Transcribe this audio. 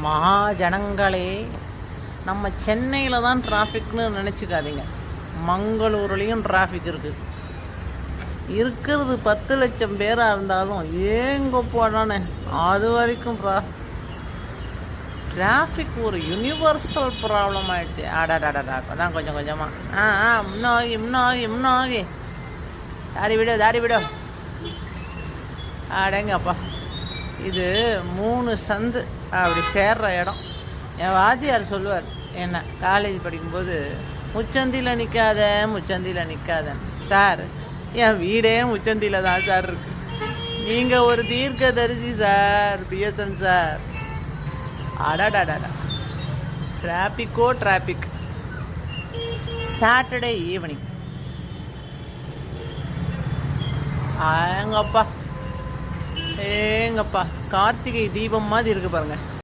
மகாஜனங்களே, நம்ம சென்னையில் தான் டிராஃபிக்னு நினச்சிக்காதீங்க. மங்களூர்லேயும் டிராஃபிக் இருக்குது. இருக்கிறது 10 லட்சம் பேராக இருந்தாலும் ஏங்க போடானே அது வரைக்கும் டிராஃபிக் ஒரு யூனிவர்சல் ப்ராப்ளம் ஆகிடுச்சு. ஆடாடாடா இப்போ தான் கொஞ்சம் கொஞ்சமாக முன்னாகி தாரி விடு அடங்கப்பா. இது 3 சந்து அப்படி சேர்ற இடம். என் வாத்தியார் சொல்லுவார் என்ன காலேஜ் படிக்கும்போது, முச்சந்தியில் நிற்காதேன்னு. சார், என் வீடே முச்சந்தியில் தான் சார் இருக்கு. நீங்கள் ஒரு தீர்க்கதரிசி சார், பிஎஸ்என் சார். அடாடாடா, டிராபிக். சாட்டர்டே ஈவினிங் ஏங்கப்பா கார்த்திகை தீபம் மாதிரி இருக்கு பாருங்க.